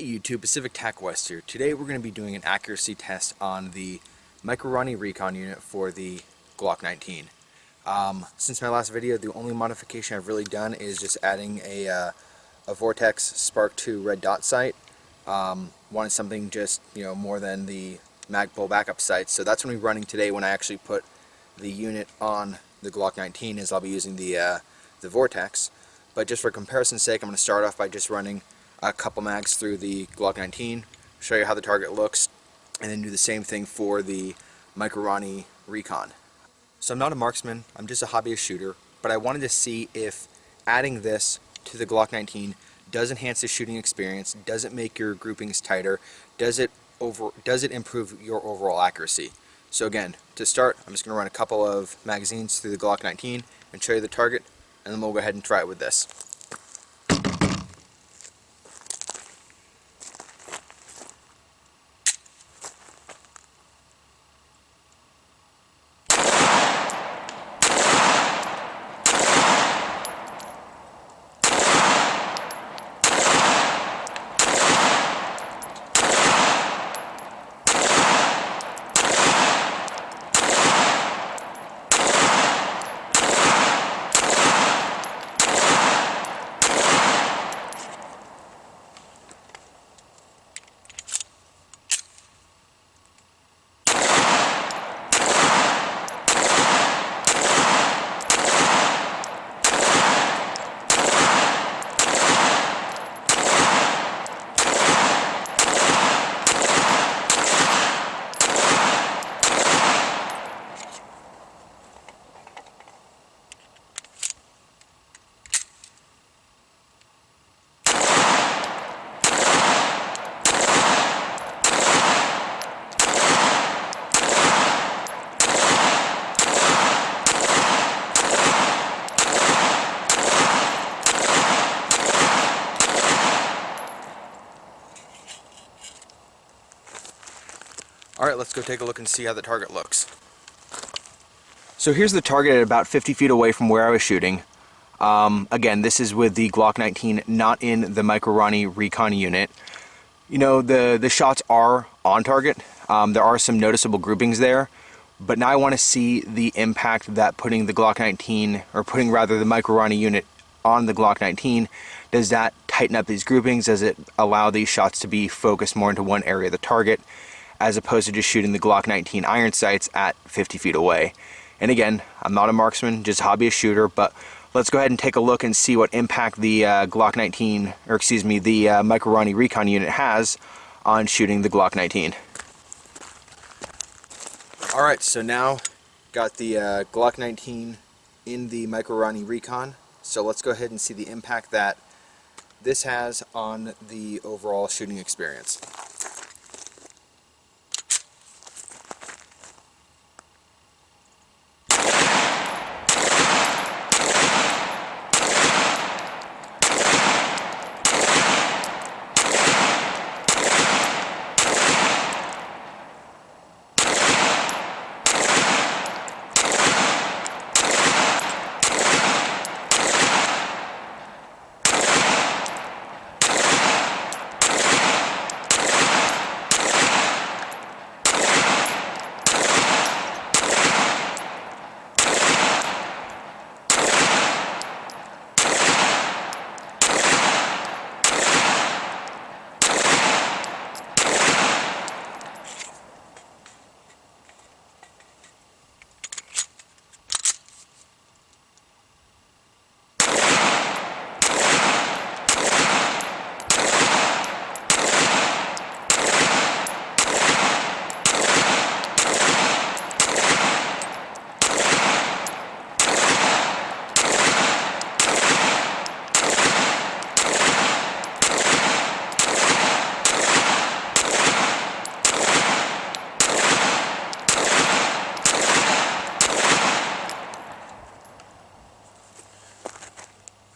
Hey YouTube, Pacific TacWest here. Today we're going to be doing an accuracy test on the Micro RONI Recon unit for the Glock 19. Since my last video, the only modification I've really done is just adding a Vortex Sparc II red dot sight. Wanted something just, more than the Magpul backup sights, so that's what we're running today when I actually put the unit on the Glock 19, is I'll be using the Vortex. But just for comparison's sake, I'm going to start off by just running a couple mags through the Glock 19, show you how the target looks, and then do the same thing for the Micro RONI Recon. So I'm not a marksman, I'm just a hobbyist shooter, but I wanted to see if adding this to the Glock 19 does enhance the shooting experience, does it make your groupings tighter, does it improve your overall accuracy. So again, to start, I'm just going to run a couple of magazines through the Glock 19 and show you the target, and then we'll go ahead and try it with this. Alright, let's go take a look and see how the target looks. So here's the target at about 50 feet away from where I was shooting. Again, this is with the Glock 19, not in the Micro RONI Recon unit. The shots are on target. There are some noticeable groupings there, but now I want to see the impact that putting the Glock 19, or putting rather the Micro RONI unit on the Glock 19, does that tighten up these groupings? Does it allow these shots to be focused more into one area of the target, as opposed to just shooting the Glock 19 iron sights at 50 feet away? And again, I'm not a marksman, just a hobbyist shooter, but let's go ahead and take a look and see what impact the Glock 19, or excuse me, the Micro RONI Recon unit has on shooting the Glock 19. Alright, so now got the Glock 19 in the Micro RONI Recon, so let's go ahead and see the impact that this has on the overall shooting experience.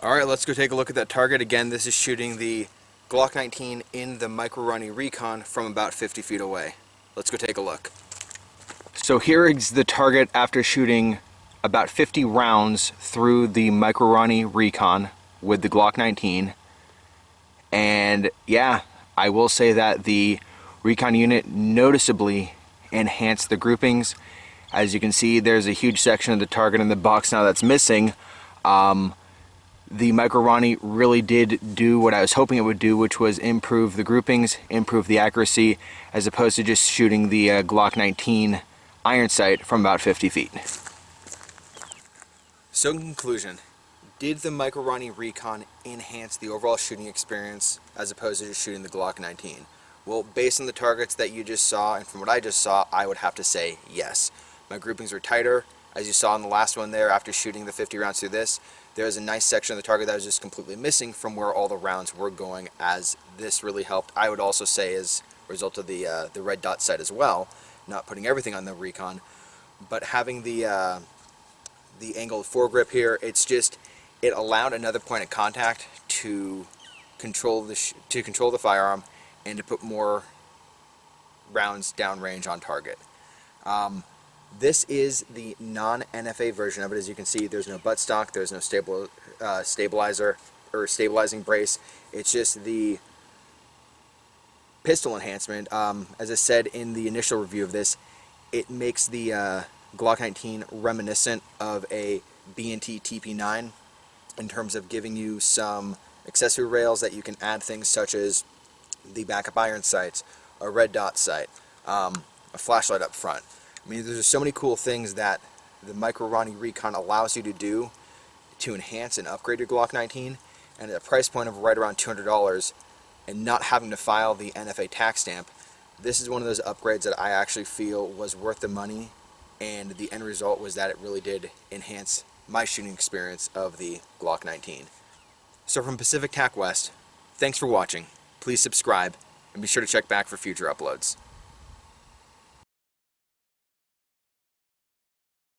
Alright, let's go take a look at that target. Again, this is shooting the Glock 19 in the Micro RONI Recon from about 50 feet away. Let's go take a look. So here is the target after shooting about 50 rounds through the Micro RONI Recon with the Glock 19. And yeah, I will say that the Recon unit noticeably enhanced the groupings. As you can see, there's a huge section of the target in the box now that's missing. The Micro RONI really did do what I was hoping it would do, which was improve the groupings, improve the accuracy, as opposed to just shooting the Glock 19 iron sight from about 50 feet. So in conclusion, did the Micro RONI Recon enhance the overall shooting experience as opposed to just shooting the Glock 19? Well, based on the targets that you just saw and from what I just saw, I would have to say yes. My groupings were tighter. As you saw in the last one there, after shooting the 50 rounds through this, there was a nice section of the target that was just completely missing from where all the rounds were going, as this really helped. I would also say as a result of the red dot sight as well, not putting everything on the Recon, but having the angled foregrip here, it allowed another point of contact to control the firearm and to put more rounds downrange on target. This is the non-NFA version of it. As you can see, there's no buttstock, there's no stabilizer or stabilizing brace. It's just the pistol enhancement. As I said in the initial review of this, it makes the Glock 19 reminiscent of a B&T TP9 in terms of giving you some accessory rails that you can add things such as the backup iron sights, a red dot sight, a flashlight up front. I mean, there's so many cool things that the Micro RONI Recon allows you to do to enhance and upgrade your Glock 19, and at a price point of right around $200 and not having to file the NFA Tax Stamp. This is one of those upgrades that I actually feel was worth the money, and the end result was that it really did enhance my shooting experience of the Glock 19. So from Pacific TacWest, thanks for watching. Please subscribe and be sure to check back for future uploads.